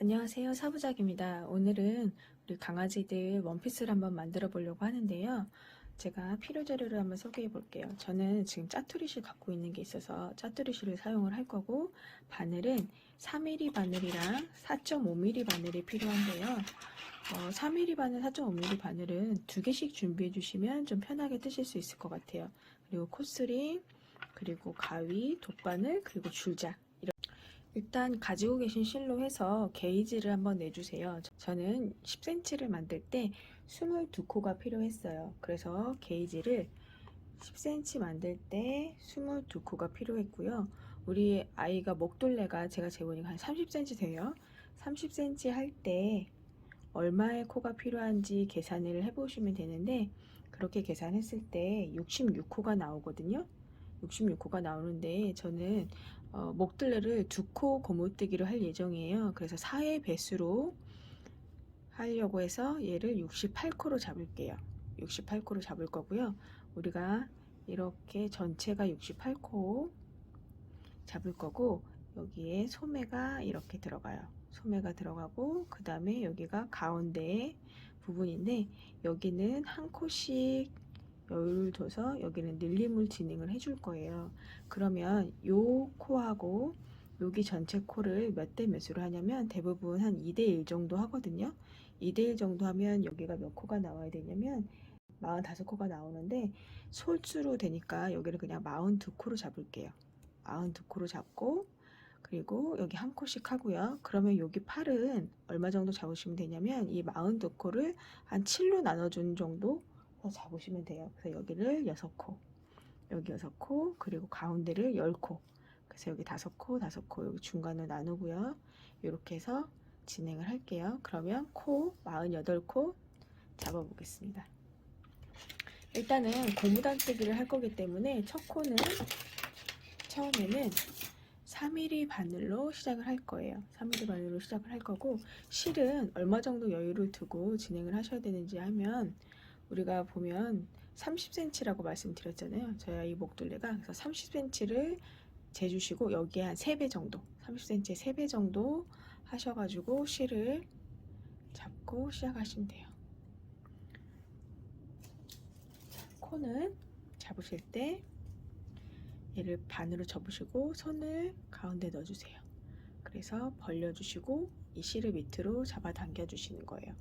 안녕하세요. 사부작입니다. 오늘은 우리 강아지들 원피스를 한번 만들어 보려고 하는데요. 제가 필요 재료를 한번 소개해 볼게요. 저는 지금 짜투리실 갖고 있는 게 있어서 짜투리실을 사용을 할 거고, 바늘은 4mm 바늘이랑 4.5mm 바늘이 필요한데요. 4mm 바늘, 4.5mm 바늘은 2개씩 준비해 주시면 좀 편하게 뜨실 수 있을 것 같아요. 그리고 코스링, 그리고 가위, 돗바늘, 그리고 줄자. 일단 가지고 계신 실로 해서 게이지를 한번 내주세요. 저는 10cm를 만들 때 22코가 필요했어요. 그래서 게이지를 10cm 만들 때 22코가 필요했고요. 우리 아이가 목둘레가 제가 재보니까 한 30cm 돼요. 30cm 할 때 얼마의 코가 필요한지 계산을 해보시면 되는데, 그렇게 계산했을 때 66코가 나오거든요. 66코가 나오는데 저는 목둘레를 2코 고무뜨기로 할 예정이에요. 그래서 4의 배수로 하려고 해서 얘를 68코로 잡을게요. 68코로 잡을 거고요. 우리가 이렇게 전체가 68코 잡을 거고, 여기에 소매가 이렇게 들어가요. 소매가 들어가고, 그 다음에 여기가 가운데 부분인데, 여기는 한 코씩 여유를 둬서 여기는 늘림을 진행을 해줄 거예요. 그러면 요 코하고 여기 전체 코를 몇 대 몇으로 하냐면 대부분 한 2대1 정도 하거든요. 2대1 정도 하면 여기가 몇 코가 나와야 되냐면 45코가 나오는데, 솔수로 되니까 여기를 그냥 42코로 잡을게요. 42코로 잡고, 그리고 여기 한 코씩 하고요. 그러면 여기 팔은 얼마 정도 잡으시면 되냐면 이 42코를 한 7로 나눠준 정도 잡으시면 돼요. 그래서 여기를 6코, 여기 6코, 그리고 가운데를 10코, 그래서 여기 5코, 5코, 여기 중간을 나누고요. 이렇게 해서 진행을 할게요. 그러면 코 48코 잡아 보겠습니다. 일단은 고무단뜨기를 할 거기 때문에 첫 코는 처음에는 3mm 바늘로 시작을 할 거예요. 3mm 바늘로 시작을 할 거고, 실은 얼마 정도 여유를 두고 진행을 하셔야 되는지 하면, 우리가 보면 30cm라고 말씀드렸잖아요. 저희 아이 목둘레가. 그래서 30cm를 재주시고 여기에 한 3배 정도, 30cm에 3배 정도 하셔가지고 실을 잡고 시작하시면 돼요. 코는 잡으실 때 얘를 반으로 접으시고 손을 가운데 넣어주세요. 그래서 벌려주시고 이 실을 밑으로 잡아당겨 주시는 거예요.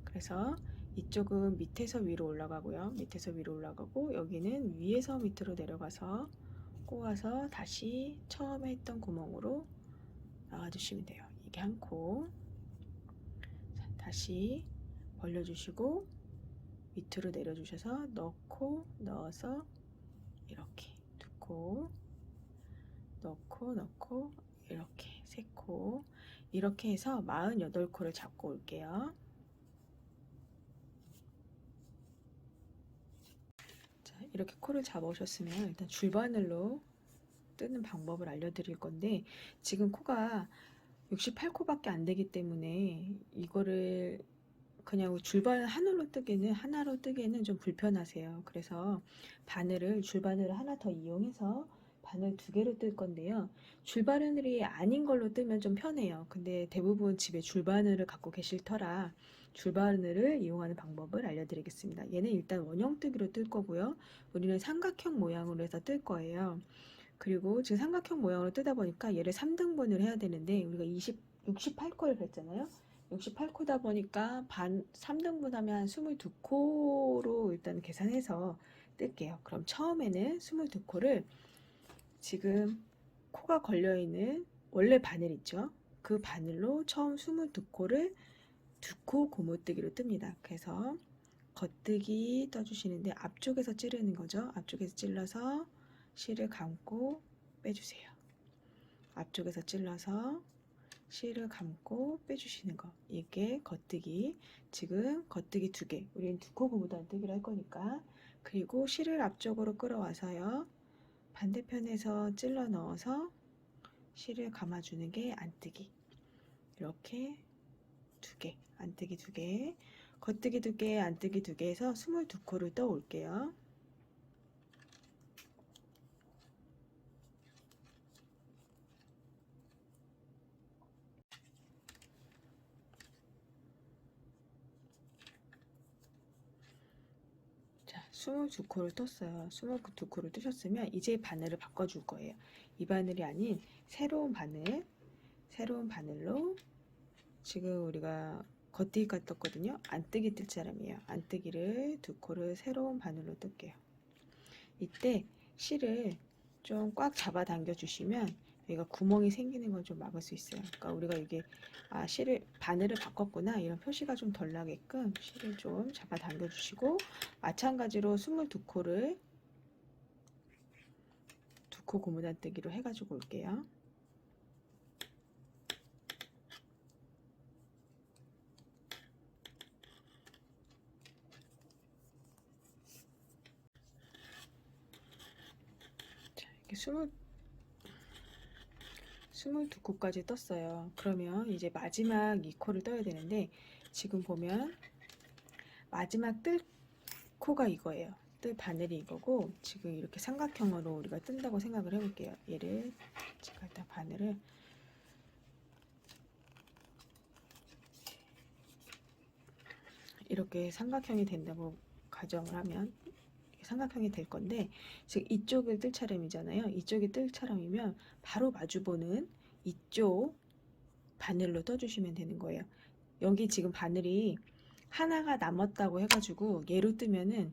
그래서 이쪽은 밑에서 위로 올라가고요. 밑에서 위로 올라가고, 여기는 위에서 밑으로 내려가서 꼬아서 다시 처음에 했던 구멍으로 나와주시면 돼요. 이게 한 코. 다시 벌려주시고 밑으로 내려주셔서 넣고 넣어서 이렇게 2코, 넣고 이렇게 3코, 이렇게 해서 48코를 잡고 올게요. 자, 이렇게 코를 잡아 오셨으면 일단 줄바늘로 뜨는 방법을 알려드릴 건데, 지금 코가 68코밖에 안 되기 때문에 이거를 그냥 줄바늘 하나로 뜨기에는 좀 불편하세요. 그래서 줄바늘을 하나 더 이용해서 바늘 2개로 뜰 건데요. 줄바늘이 아닌 걸로 뜨면 좀 편해요. 근데 대부분 집에 줄바늘을 갖고 계실 터라 줄바늘을 이용하는 방법을 알려드리겠습니다. 얘는 일단 원형뜨기로 뜰 거고요. 우리는 삼각형 모양으로 해서 뜰 거예요. 그리고 지금 삼각형 모양으로 뜨다 보니까 얘를 3등분을 해야 되는데, 우리가 68코를 그랬잖아요. 68코다 보니까 3등분 하면 한 22코로 일단 계산해서 뜰게요. 그럼 처음에는 22코를 지금 코가 걸려있는 원래 바늘 있죠? 그 바늘로 처음 22코를 2코 고무뜨기로 뜹니다. 그래서 겉뜨기 떠주시는데 앞쪽에서 찌르는 거죠. 앞쪽에서 찔러서 실을 감고 빼주세요. 앞쪽에서 찔러서 실을 감고 빼주시는 거, 이게 겉뜨기. 지금 겉뜨기 2개, 우리는 2코 고무단뜨기를 할 거니까. 그리고 실을 앞쪽으로 끌어와서요, 반대편에서 찔러 넣어서 실을 감아주는 게 안뜨기. 이렇게 2개, 안뜨기 2개, 겉뜨기 2개, 안뜨기 2개 해서 22코를 떠 올게요. 22코를 떴어요. 22코를 뜨셨으면 이제 바늘을 바꿔줄 거예요. 이 바늘이 아닌 새로운 바늘로 지금 우리가 겉뜨기까지 떴거든요. 안뜨기 뜰 사람이에요. 안뜨기를 2코를 새로운 바늘로 뜰게요. 이때 실을 좀 꽉 잡아 당겨 주시면 여기가 구멍이 생기는 걸 좀 막을 수 있어요. 그러니까 우리가 이게 바늘을 바꿨구나 이런 표시가 좀 덜 나게끔 실을 좀 잡아 당겨 주시고, 마찬가지로 22코를 2코 고무단뜨기로 해가지고 올게요. 자, 이렇게 22코까지 떴어요. 그러면 이제 마지막 2코를 떠야 되는데, 지금 보면 마지막 뜰 코가 이거예요. 뜰 바늘이 이거고, 지금 이렇게 삼각형으로 우리가 뜬다고 생각을 해볼게요. 얘를 제가 일단 바늘을 이렇게 삼각형이 된다고 가정을 하면 삼각형이 될 건데, 지금 이쪽을 뜰 차례이잖아요. 이쪽이 뜰 차례이면 바로 마주보는 이쪽 바늘로 떠주시면 되는 거예요. 여기 지금 바늘이 하나가 남았다고 해가지고 얘로 뜨면은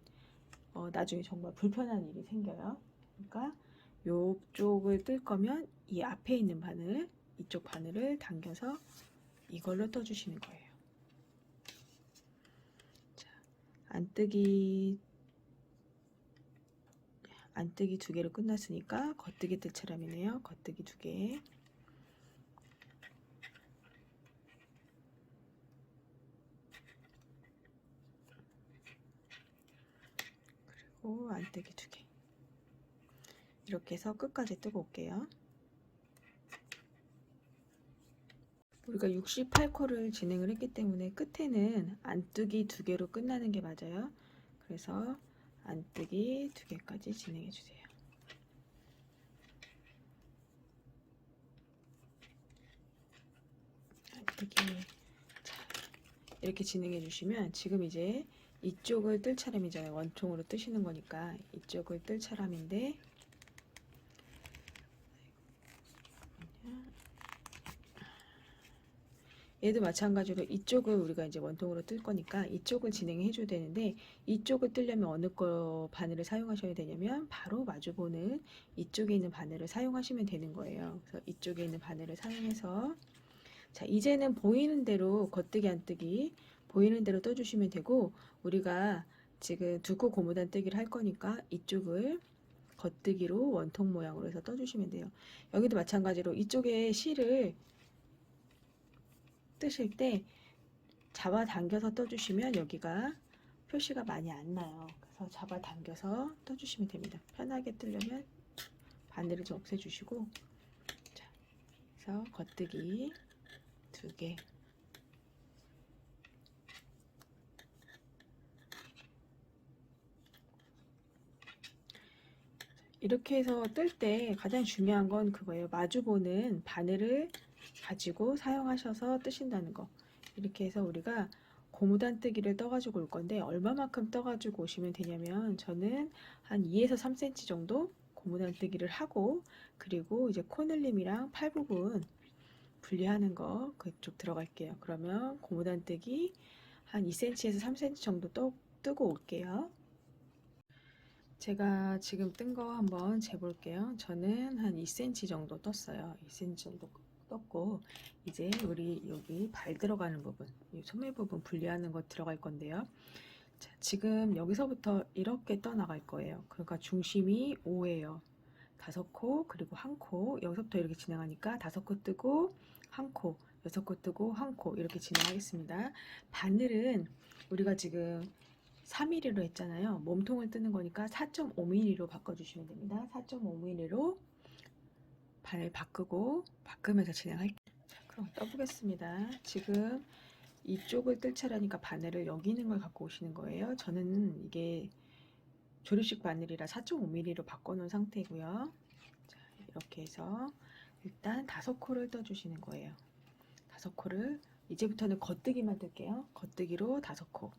나중에 정말 불편한 일이 생겨요. 그러니까 이쪽을 뜰 거면 이 앞에 있는 바늘, 이쪽 바늘을 당겨서 이걸로 떠주시는 거예요. 자, 안뜨기 2개로 끝났으니까 겉뜨기 뜰 차례이네요. 겉뜨기 2개. 그리고 안뜨기 2개. 이렇게 해서 끝까지 뜨고 올게요. 우리가 68코를 진행을 했기 때문에 끝에는 안뜨기 2개로 끝나는 게 맞아요. 그래서 안뜨기 2개까지 진행해 주세요. 안뜨기. 자, 이렇게 진행해 주시면 지금 이제 이쪽을 뜰 차람이잖아요. 원통으로 뜨시는 거니까 이쪽을 뜰 차람인데, 얘도 마찬가지로 이쪽을 우리가 이제 원통으로 뜰 거니까 이쪽을 진행해 줘야 되는데, 이쪽을 뜨려면 어느 거 바늘을 사용하셔야 되냐면 바로 마주보는 이쪽에 있는 바늘을 사용하시면 되는 거예요. 그래서 이쪽에 있는 바늘을 사용해서, 자, 이제는 보이는 대로 겉뜨기 안뜨기 보이는 대로 떠주시면 되고, 우리가 지금 2코 고무단뜨기를 할 거니까 이쪽을 겉뜨기로 원통 모양으로 해서 떠주시면 돼요. 여기도 마찬가지로 이쪽에 실을 뜨실 때 잡아당겨서 떠주시면 여기가 표시가 많이 안 나요. 그래서 잡아당겨서 떠주시면 됩니다. 편하게 뜨려면 바늘을 좀 없애주시고, 자, 그래서 겉뜨기 2개. 이렇게 해서 뜰 때 가장 중요한 건 그거예요. 마주보는 바늘을 가지고 사용하셔서 뜨신다는 거. 이렇게 해서 우리가 고무단뜨기를 떠가지고 올 건데, 얼마만큼 떠가지고 오시면 되냐면, 저는 한 2에서 3cm 정도 고무단뜨기를 하고, 그리고 이제 코늘림이랑 팔 부분 분리하는 거 그쪽 들어갈게요. 그러면 고무단뜨기 한 2cm에서 3cm 정도 뜨고 올게요. 제가 지금 뜬 거 한번 재볼게요. 저는 한 2cm 정도 떴어요. 2cm 정도 떴고, 이제 우리 여기 발 들어가는 부분, 이 소매 부분 분리하는 거 들어갈 건데요. 자, 지금 여기서부터 이렇게 떠나갈 거예요. 그러니까 중심이 5예요. 5코, 그리고 1코, 여기서부터 이렇게 진행하니까 5코 뜨고 1코, 6코 뜨고 1코, 이렇게 진행하겠습니다. 바늘은 우리가 지금 4mm로 했잖아요. 몸통을 뜨는 거니까 4.5mm로 바꿔주시면 됩니다. 4.5mm로 바늘 바꾸면서 진행할게요. 자, 그럼 떠보겠습니다. 지금 이쪽을 뜰 차라니까 바늘을 여기 있는 걸 갖고 오시는 거예요. 저는 이게 조립식 바늘이라 4.5mm로 바꿔놓은 상태고요. 자, 이렇게 해서 일단 5코를 떠주시는 거예요. 5코를 이제부터는 겉뜨기만 뜰게요. 겉뜨기로 5코.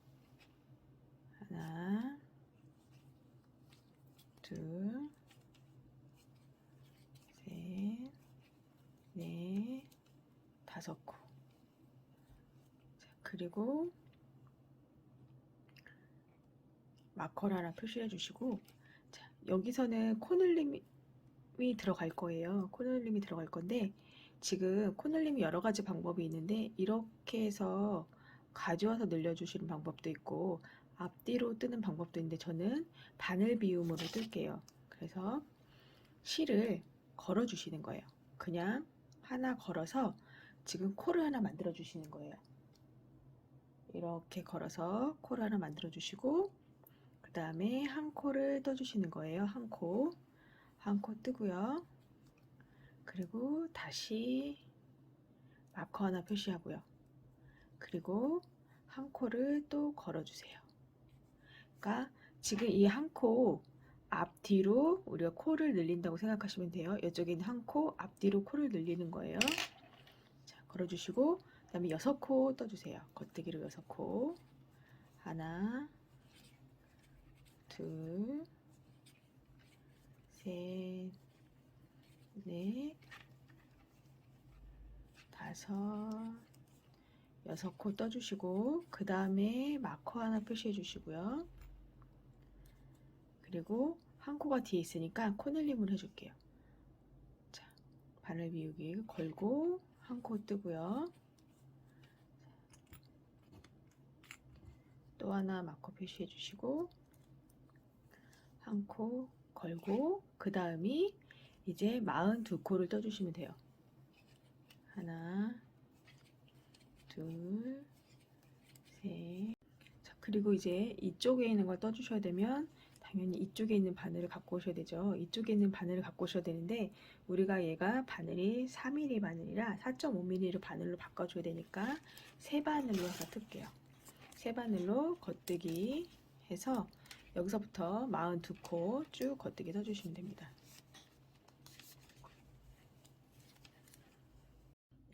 하나, 둘, 셋, 넷, 다섯 코. 자, 그리고 마커를 하나 표시해 주시고, 자, 여기서는 코늘림이 들어갈 거예요. 코늘림이 들어갈 건데, 지금 코늘림이 여러 가지 방법이 있는데, 이렇게 해서 가져와서 늘려주시는 방법도 있고, 앞뒤로 뜨는 방법도 있는데, 저는 바늘 비움으로 뜰게요. 그래서 실을 걸어 주시는 거예요. 그냥 하나 걸어서 지금 코를 하나 만들어 주시는 거예요. 이렇게 걸어서 코를 하나 만들어 주시고, 그 다음에 한 코를 떠주시는 거예요. 한 코 뜨고요. 그리고 다시 마커 하나 표시하고요. 그리고 한 코를 또 걸어주세요. 그러니까 지금 이 한 코 앞뒤로 우리가 코를 늘린다고 생각하시면 돼요. 이쪽에 있는 한 코 앞뒤로 코를 늘리는 거예요. 자, 걸어주시고 그 다음에 6코 떠주세요. 겉뜨기로 6코. 하나, 둘, 셋, 넷, 다섯, 6코 떠주시고 그 다음에 마커 하나 표시해 주시고요. 그리고 한 코가 뒤에 있으니까 코늘림을 해줄게요. 자, 바늘 비우기 걸고 한 코 뜨고요. 또 하나 마커 표시해 주시고 한 코 걸고 그 다음이 이제 42코를 떠주시면 돼요. 하나, 둘, 셋. 자, 그리고 이제 이쪽에 있는 걸 떠주셔야 되면 당연히 이쪽에 있는 바늘을 갖고 오셔야 되죠. 이쪽에 있는 바늘을 갖고 오셔야 되는데 우리가 얘가 바늘이 4mm 바늘이라 4.5mm로 바늘로 바꿔줘야 되니까 세 바늘로 해서 틀게요. 세 바늘로 겉뜨기 해서 여기서부터 42코 쭉 겉뜨기 떠주시면 됩니다.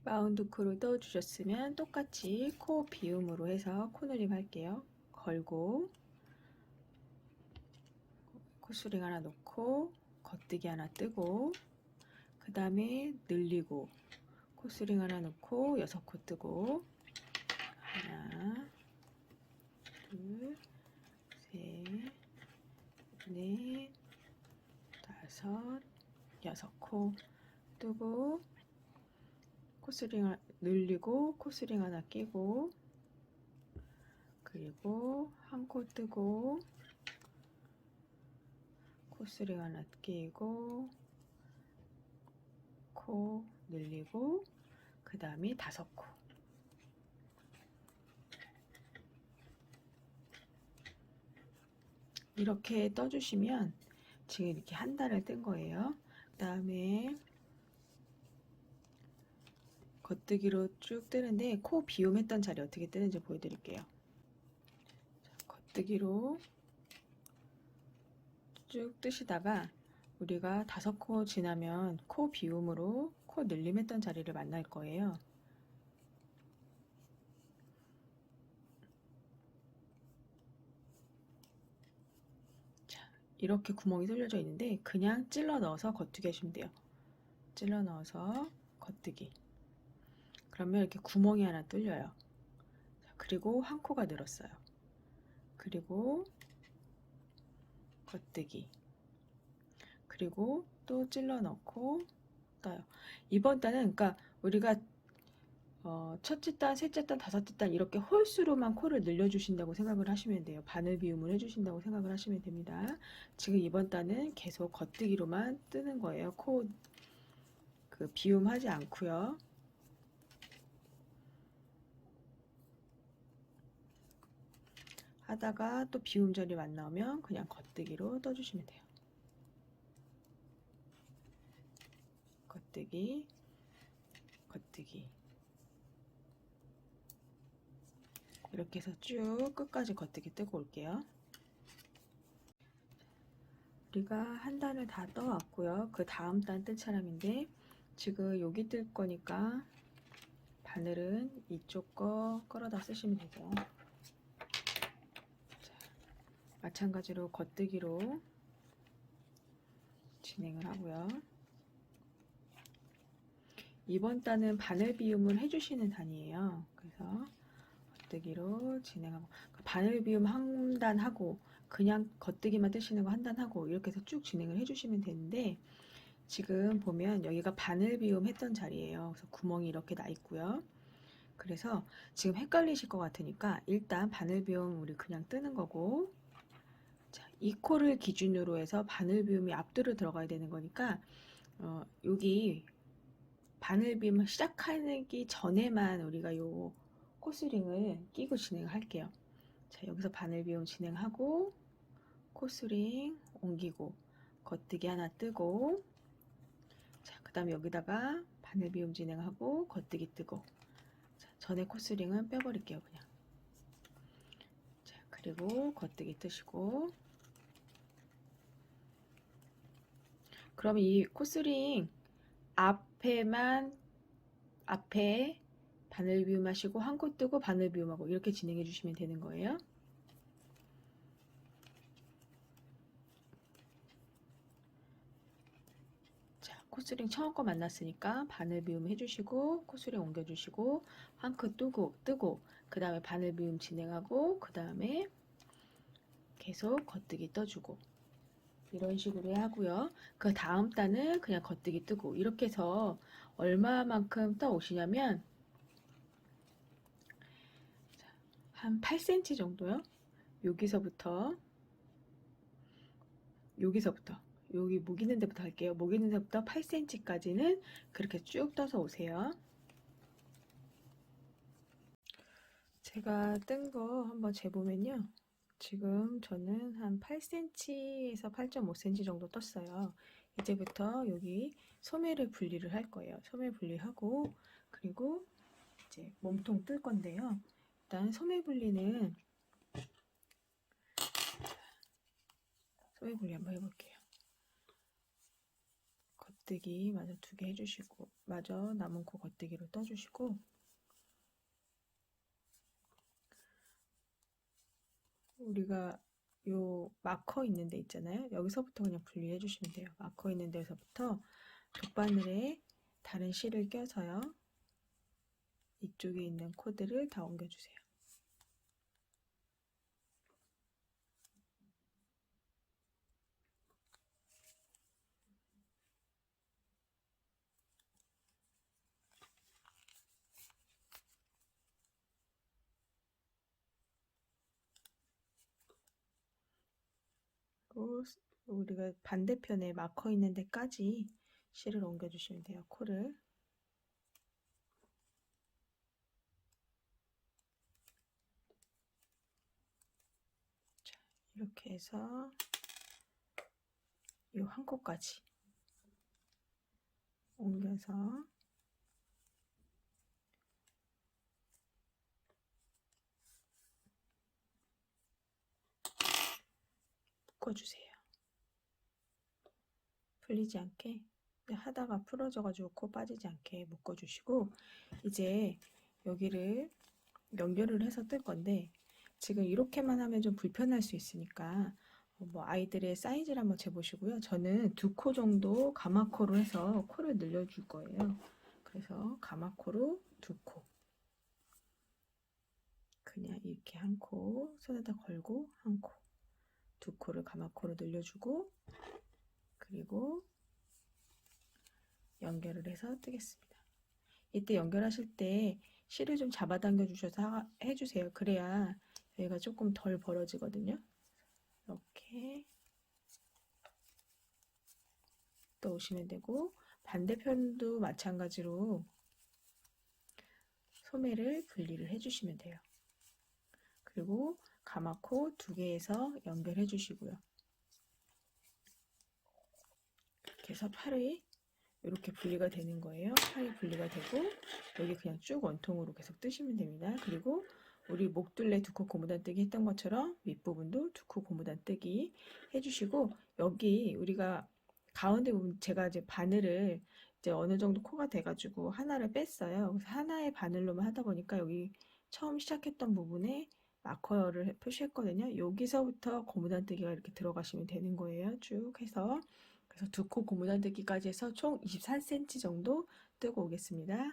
42코를 떠주셨으면 똑같이 코 비움으로 해서 코늘림 할게요. 걸고 코스링 하나 놓고 겉뜨기 하나 뜨고 그 다음에 늘리고 코스링 하나 놓고 6코 뜨고 하나, 둘, 셋, 넷, 다섯, 6코 뜨고 코스링 늘리고 코스링 하나 끼고 그리고 한 코 뜨고 코스링 하나 끼고 코 늘리고 그 다음에 5코. 이렇게 떠주시면 지금 이렇게 한 단을 뜬 거예요. 그 다음에 겉뜨기로 쭉 뜨는데 코 비움했던 자리 어떻게 뜨는지 보여드릴게요. 자, 겉뜨기로 쭉 뜨시다가 우리가 5코 지나면 코 비움으로 코 늘림했던 자리를 만날 거예요. 자, 이렇게 구멍이 뚫려져 있는데 그냥 찔러 넣어서 겉뜨기 하시면 돼요. 찔러 넣어서 겉뜨기. 그러면 이렇게 구멍이 하나 뚫려요. 자, 그리고 한 코가 늘었어요. 그리고 겉뜨기. 그리고 또 찔러 넣고 떠요. 이번 단은 그러니까 우리가 첫째 단, 셋째 단, 다섯째 단 이렇게 홀수로만 코를 늘려주신다고 생각을 하시면 돼요. 바늘 비움을 해주신다고 생각을 하시면 됩니다. 지금 이번 단은 계속 겉뜨기로만 뜨는 거예요. 코 그 비움하지 않고요. 하다가 또 비움절이 안 나오면 그냥 겉뜨기로 떠주시면 돼요. 겉뜨기, 겉뜨기. 이렇게 해서 쭉 끝까지 겉뜨기 뜨고 올게요. 우리가 한 단을 다 떠왔고요. 그 다음 단 뜰 차람인데 지금 여기 뜰 거니까 바늘은 이쪽 거 끌어다 쓰시면 되죠. 자, 마찬가지로 겉뜨기로 진행을 하고요. 이번 단은 바늘 비움을 해주시는 단이에요. 그래서 겉뜨기로 진행하고, 바늘 비움 한 단 하고 그냥 겉뜨기만 뜨시는 거 한 단 하고 이렇게 해서 쭉 진행을 해주시면 되는데, 지금 보면 여기가 바늘 비움 했던 자리예요. 그래서 구멍이 이렇게 나 있고요. 그래서 지금 헷갈리실 것 같으니까 일단 바늘 비움 우리 그냥 뜨는 거고, 자, 이 코를 기준으로 해서 바늘 비움이 앞뒤로 들어가야 되는 거니까 여기 바늘 비움 시작하기 전에만 우리가 요 코스링을 끼고 진행을 할게요. 자, 여기서 바늘 비움 진행하고 코스링 옮기고 겉뜨기 하나 뜨고, 자, 그 다음에 여기다가 바늘 비움 진행하고 겉뜨기 뜨고, 자, 전에 코스링은 빼버릴게요 그냥. 자, 그리고 겉뜨기 뜨시고, 그럼 이 코스링 앞에 바늘 비움 하시고 한 코 뜨고 바늘 비움하고 이렇게 진행해 주시면 되는 거예요. 자, 코스링 처음 거 만났으니까 바늘 비움 해주시고 코스링 옮겨주시고 한 코 뜨고 그 다음에 바늘 비움 진행하고 그 다음에 계속 겉뜨기 떠주고 이런 식으로 하고요. 그 다음 단은 그냥 겉뜨기 뜨고 이렇게 해서 얼마만큼 떠 오시냐면 한 8cm 정도요. 여기서부터 여기 목 있는 데부터 할게요. 목 있는 데부터 8cm까지는 그렇게 쭉 떠서 오세요. 제가 뜬 거 한번 재보면요. 지금 저는 한 8cm에서 8.5cm 정도 떴어요. 이제부터 여기 소매를 분리를 할 거예요. 소매 분리하고 그리고 이제 몸통 뜰 건데요. 일단 소매 분리 한번 해볼게요. 겉뜨기 마저 2개 해주시고 마저 남은 코 겉뜨기로 떠주시고, 우리가 요 마커 있는 데 있잖아요. 여기서부터 그냥 분리해 주시면 돼요. 마커 있는 데서부터 돗바늘에 다른 실을 껴서요. 이쪽에 있는 코드를 다 옮겨주세요. 그리고 우리가 반대편에 마커 있는 데까지 실을 옮겨주시면 돼요. 코를. 자, 이렇게 해서 이 한 코까지 옮겨서 묶어주세요. 풀리지 않게 하다가 풀어져가지고 코 빠지지 않게 묶어주시고, 이제 여기를 연결을 해서 뜰 건데 지금 이렇게만 하면 좀 불편할 수 있으니까 뭐 아이들의 사이즈를 한번 재보시고요. 저는 2코 정도 가마코로 해서 코를 늘려줄 거예요. 그래서 가마코로 2코, 그냥 이렇게 한 코 손에다 걸고 한 코, 2코를 가마코로 늘려주고 그리고 연결을 해서 뜨겠습니다. 이때 연결하실 때 실을 좀 잡아당겨 주셔서 해주세요. 그래야 여기가 조금 덜 벌어지거든요. 이렇게 떠오시면 되고, 반대편도 마찬가지로 소매를 분리를 해주시면 돼요. 그리고 가마코 2개에서 연결해 주시고요. 이렇게 해서 팔이 이렇게 분리가 되는 거예요. 팔이 분리가 되고 여기 그냥 쭉 원통으로 계속 뜨시면 됩니다. 그리고 우리 목둘레 2코 고무단 뜨기 했던 것처럼 윗부분도 2코 고무단 뜨기 해주시고, 여기 우리가 가운데 부분 제가 이제 바늘을 이제 어느 정도 코가 돼가지고 하나를 뺐어요. 그래서 하나의 바늘로만 하다 보니까 여기 처음 시작했던 부분에 마커를 표시했거든요. 여기서부터 고무단 뜨기가 이렇게 들어가시면 되는 거예요. 쭉 해서 그래서 두 코 고무단 뜨기까지 해서 총 24cm 정도 뜨고 오겠습니다.